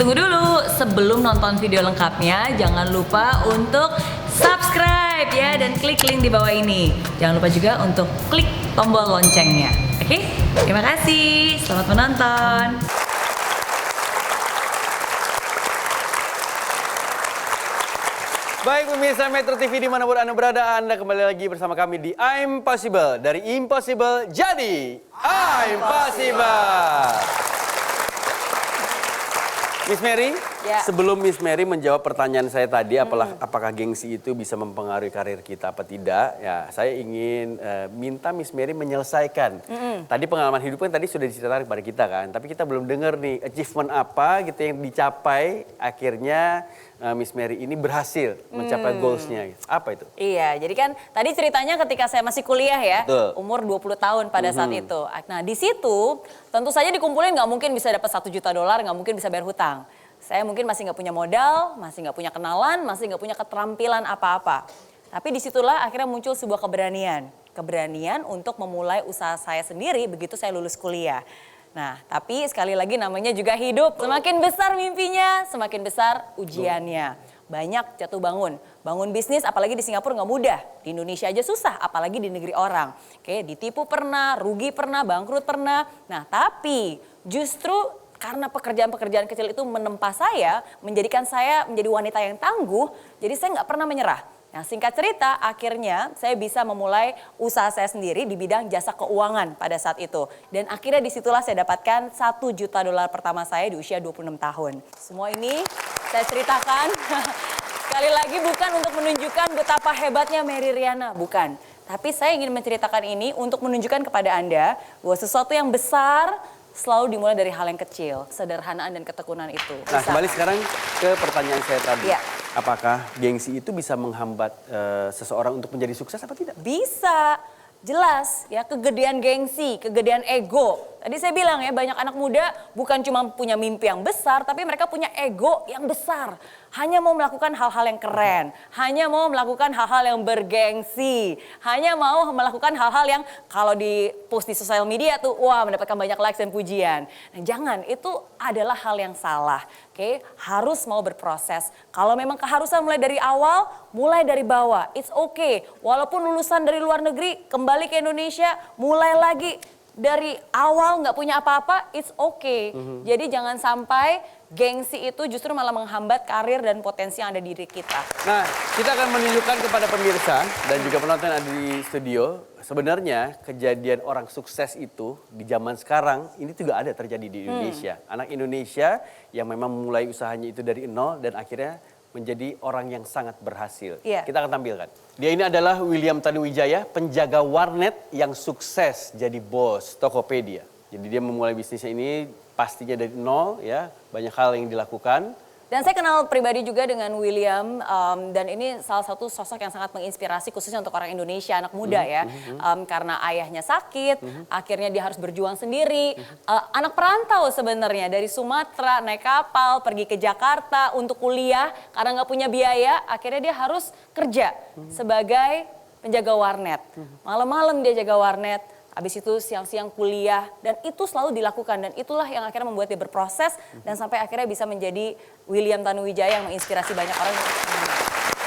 Tunggu dulu, sebelum nonton video lengkapnya, jangan lupa untuk subscribe ya dan klik link di bawah ini. Jangan lupa juga untuk klik tombol loncengnya. Oke? Terima kasih. Selamat menonton. Baik pemirsa Metro TV dimanapun Anda berada, Anda kembali lagi bersama kami di I'm Possible. Dari Impossible jadi I'm Possible. Miss Mary, Ya. sebelum Miss Mary menjawab pertanyaan saya tadi, apakah gengsi itu bisa mempengaruhi karir kita apa tidak? Ya, saya ingin minta Miss Mary menyelesaikan. Tadi pengalaman hidup kan tadi sudah diceritakan kepada kita kan, tapi kita belum dengar nih achievement apa gitu yang dicapai akhirnya Miss Mary ini berhasil mencapai goalsnya. Apa itu? Iya, jadi kan tadi ceritanya ketika saya masih kuliah ya, Betul. umur 20 tahun pada saat itu. Nah di situ tentu saja dikumpulin nggak mungkin bisa dapat $1 juta, nggak mungkin bisa bayar hutang. Saya mungkin masih nggak punya modal, masih nggak punya kenalan, masih nggak punya keterampilan apa-apa. Tapi disitulah akhirnya muncul sebuah keberanian. Keberanian untuk memulai usaha saya sendiri begitu saya lulus kuliah. Nah, tapi sekali lagi namanya juga hidup. Semakin besar mimpinya, semakin besar ujiannya. Banyak jatuh bangun. Bangun bisnis apalagi di Singapura nggak mudah. Di Indonesia aja susah, apalagi di negeri orang. Oke, ditipu pernah, rugi pernah, bangkrut pernah. Nah, tapi justru karena pekerjaan-pekerjaan kecil itu menempa saya, menjadikan saya menjadi wanita yang tangguh, jadi saya nggak pernah menyerah. Nah, singkat cerita, akhirnya saya bisa memulai usaha saya sendiri di bidang jasa keuangan pada saat itu. Dan akhirnya disitulah saya dapatkan $1 juta pertama saya di usia 26 tahun. Semua ini saya ceritakan sekali lagi bukan untuk menunjukkan betapa hebatnya Mary Riana, bukan. Tapi saya ingin menceritakan ini untuk menunjukkan kepada Anda bahwa sesuatu yang besar selalu dimulai dari hal yang kecil, kesederhanaan dan ketekunan itu. Nah, kembali sekarang ke pertanyaan saya tadi. Iya. Apakah gengsi itu bisa menghambat seseorang untuk menjadi sukses apa tidak? Bisa, jelas ya, kegedean gengsi, kegedean ego. Tadi saya bilang ya, banyak anak muda bukan cuma punya mimpi yang besar, tapi mereka punya ego yang besar. Hanya mau melakukan hal-hal yang keren, hanya mau melakukan hal-hal yang bergengsi, hanya mau melakukan hal-hal yang kalau di post di sosial media tuh, wah mendapatkan banyak likes dan pujian. Nah, jangan, itu adalah hal yang salah. Oke, harus mau berproses. Kalau memang keharusan mulai dari awal, mulai dari bawah. It's okay. Walaupun lulusan dari luar negeri, kembali ke Indonesia, mulai lagi dari awal nggak punya apa-apa, it's okay. Jadi jangan sampai gengsi itu justru malah menghambat karir dan potensi yang ada di diri kita. Nah, kita akan menunjukkan kepada pemirsa dan juga penonton yang ada di studio, sebenarnya kejadian orang sukses itu di zaman sekarang ini juga ada terjadi di Indonesia. Anak Indonesia yang memang memulai usahanya itu dari nol dan akhirnya menjadi orang yang sangat berhasil. Iya. Kita akan tampilkan. Dia ini adalah William Tanuwijaya, penjaga warnet yang sukses jadi bos Tokopedia. Jadi dia memulai bisnisnya ini pastinya dari nol ya, banyak hal yang dilakukan. Dan saya kenal pribadi juga dengan William, dan ini salah satu sosok yang sangat menginspirasi khususnya untuk orang Indonesia, anak muda ya. Karena ayahnya sakit, akhirnya dia harus berjuang sendiri. Anak perantau sebenarnya, dari Sumatera naik kapal, pergi ke Jakarta untuk kuliah. Karena nggak punya biaya, akhirnya dia harus kerja sebagai penjaga warnet. Malam-malam dia jaga warnet. Habis itu siang-siang kuliah dan itu selalu dilakukan dan itulah yang akhirnya membuat dia berproses dan sampai akhirnya bisa menjadi William Tanuwijaya yang menginspirasi banyak orang.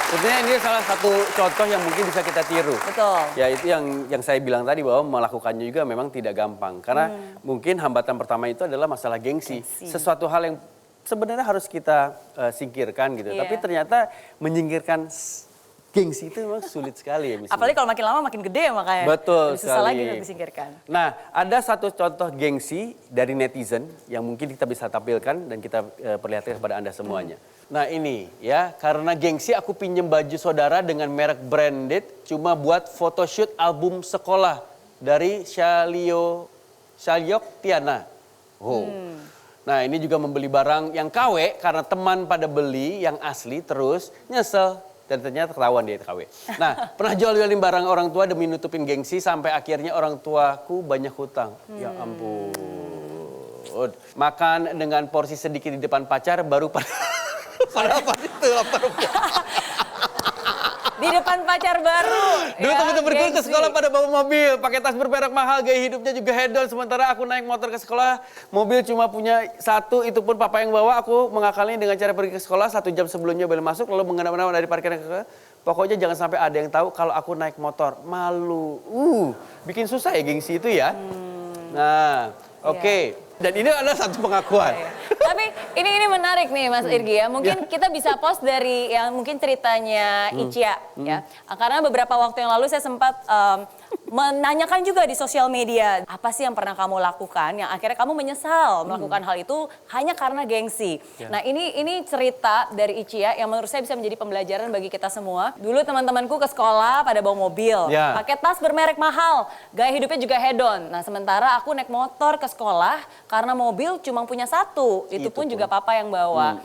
Tentunya ini salah satu contoh yang mungkin bisa kita tiru. Betul. Ya itu yang saya bilang tadi bahwa melakukannya juga memang tidak gampang. Karena mungkin hambatan pertama itu adalah masalah gengsi. Sesuatu hal yang sebenarnya harus kita singkirkan gitu. Iya. Tapi ternyata menyingkirkan gengsi itu memang sulit sekali ya. Apalagi kalau makin lama makin gede makanya. Betul lebih susah lagi sekali. untuk disingkirkan. Nah, ada satu contoh gengsi dari netizen yang mungkin kita bisa tampilkan dan kita perlihatkan kepada Anda semuanya. Nah ini ya, karena gengsi aku pinjem baju saudara dengan merek branded cuma buat photoshoot album sekolah dari Shalyok Tiana. Nah ini juga membeli barang yang KW karena teman pada beli yang asli terus nyesel. Dan ternyata ketahuan dia KW. Nah, pernah jual-jualin barang orang tua demi nutupin gengsi sampai akhirnya orang tuaku banyak hutang. Ya ampun. Makan dengan porsi sedikit di depan pacar baru pada apa itu? Di depan pacar baru. Dulu teman-temanku ke sekolah pada bawa mobil, pakai tas bermerek mahal, gaya hidupnya juga hedon. Sementara aku naik motor ke sekolah, mobil cuma punya satu, itu pun papa yang bawa. Aku mengakalinya dengan cara pergi ke sekolah 1 jam sebelumnya boleh masuk, lalu mengenam-enam dari parkiran ke. Pokoknya jangan sampai ada yang tahu kalau aku naik motor. Malu. Bikin susah ya gengsi itu ya. Nah, oke. Dan ini adalah satu pengakuan. Tapi ini menarik nih Mas Irgi ya. Mungkin kita bisa post dari yang mungkin ceritanya Icia ya. Karena beberapa waktu yang lalu saya sempat menanyakan juga di sosial media. Apa sih yang pernah kamu lakukan yang akhirnya kamu menyesal melakukan hal itu hanya karena gengsi. Nah ini cerita dari Icia yang menurut saya bisa menjadi pembelajaran bagi kita semua. Dulu teman-temanku ke sekolah pada bawa mobil. Pakai tas bermerek mahal. Gaya hidupnya juga hedon. Nah sementara aku naik motor ke sekolah karena mobil cuma punya satu. Itu pun juga papa yang bawa.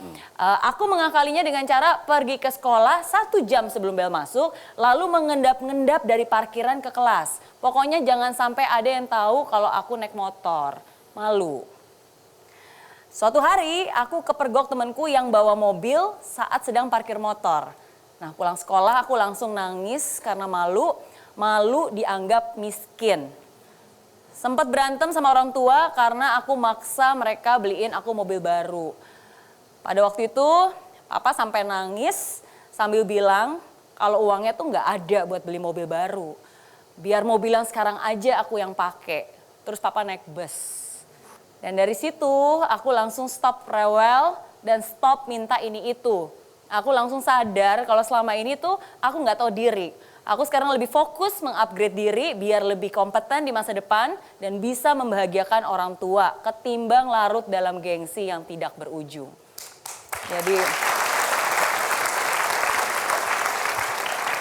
Aku mengakalinya dengan cara pergi ke sekolah 1 jam sebelum bel masuk. Lalu mengendap-ngendap dari parkiran ke kelas. Pokoknya jangan sampai ada yang tahu kalau aku naik motor. Malu. Suatu hari aku kepergok temanku yang bawa mobil saat sedang parkir motor. Nah pulang sekolah aku langsung nangis karena malu. Malu dianggap miskin. Sempat berantem sama orang tua karena aku maksa mereka beliin aku mobil baru. Pada waktu itu papa sampai nangis sambil bilang kalau uangnya tuh nggak ada buat beli mobil baru. Biar mobil yang sekarang aja aku yang pakai. Terus papa naik bus. Dan dari situ aku langsung stop rewel dan stop minta ini itu. Aku langsung sadar kalau selama ini tuh aku nggak tahu diri. Aku sekarang lebih fokus mengupgrade diri biar lebih kompeten di masa depan dan bisa membahagiakan orang tua ketimbang larut dalam gengsi yang tidak berujung. Jadi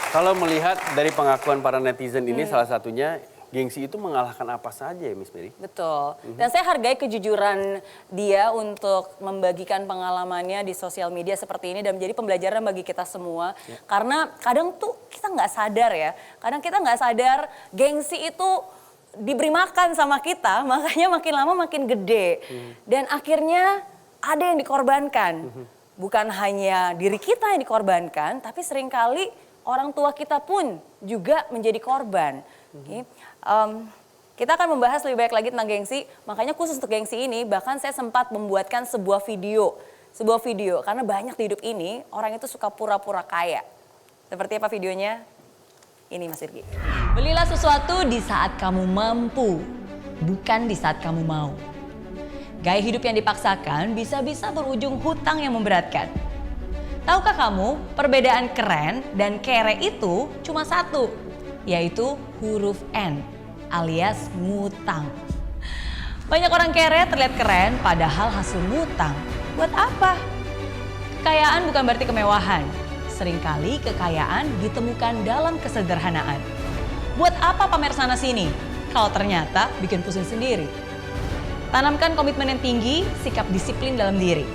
kalau melihat dari pengakuan para netizen ini salah satunya gengsi itu mengalahkan apa saja ya Miss Mary? Betul. Dan saya hargai kejujuran dia untuk membagikan pengalamannya di sosial media seperti ini dan menjadi pembelajaran bagi kita semua. Karena kadang tuh kita nggak sadar ya. Kadang kita nggak sadar gengsi itu diberi makan sama kita, makanya makin lama makin gede. Dan akhirnya ada yang dikorbankan. Bukan hanya diri kita yang dikorbankan, tapi seringkali orang tua kita pun juga menjadi korban. Kita akan membahas lebih banyak lagi tentang gengsi, makanya khusus untuk gengsi ini bahkan saya sempat membuatkan sebuah video karena banyak di hidup ini orang itu suka pura-pura kaya. Seperti apa videonya? Ini Mas Irgi. Belilah sesuatu di saat kamu mampu, bukan di saat kamu mau. Gaya hidup yang dipaksakan bisa-bisa berujung hutang yang memberatkan. Tahukah kamu perbedaan keren dan kere itu cuma satu, yaitu huruf N alias ngutang. Banyak orang kere terlihat keren padahal hasil ngutang. Buat apa? Kekayaan bukan berarti kemewahan. Seringkali kekayaan ditemukan dalam kesederhanaan. Buat apa pamer sana sini kalau ternyata bikin pusing sendiri? Tanamkan komitmen yang tinggi, sikap disiplin dalam diri.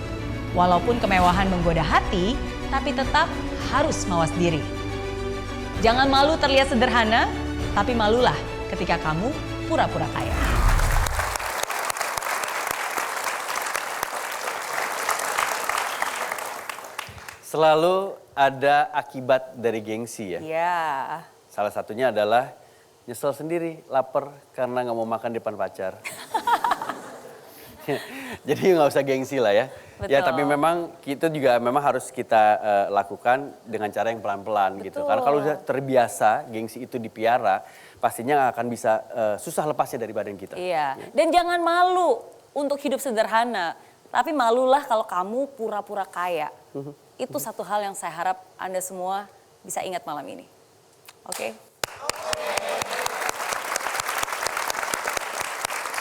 Walaupun kemewahan menggoda hati, tapi tetap harus mawas diri. Jangan malu terlihat sederhana, tapi malulah ketika kamu pura-pura kaya. Selalu ada akibat dari gengsi ya. Iya. Salah satunya adalah nyesel sendiri, lapar karena nggak mau makan di depan pacar. Jadi nggak usah gengsi lah ya. Betul. Ya tapi memang itu juga memang harus kita lakukan dengan cara yang pelan-pelan gitu. Karena kalau sudah terbiasa gengsi itu dipiara, pastinya akan bisa susah lepasnya dari badan kita. Iya. Dan jangan malu untuk hidup sederhana. Tapi malulah kalau kamu pura-pura kaya. Itu satu hal yang saya harap Anda semua bisa ingat malam ini. Oke?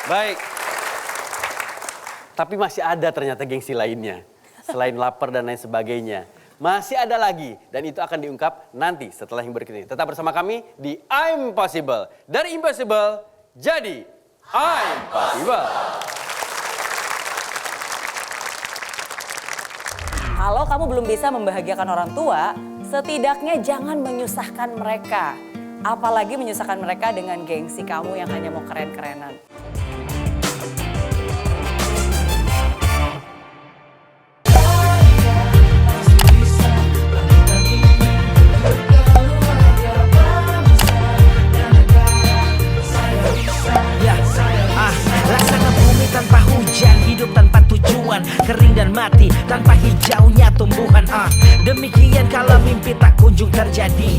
Baik. Tapi masih ada ternyata gengsi lainnya. Selain lapar dan lain sebagainya. Masih ada lagi. Dan itu akan diungkap nanti setelah yang berikut ini. Tetap bersama kami di I'm Possible. Dari Impossible jadi I'm Possible. Kalau kamu belum bisa membahagiakan orang tua, setidaknya jangan menyusahkan mereka. Apalagi menyusahkan mereka dengan gengsi kamu yang hanya mau keren-kerenan. hujan, hidup tanpa tujuan, kering dan mati tanpa hijaunya tumbuhan. Demikian kalau mimpi tak kunjung terjadi.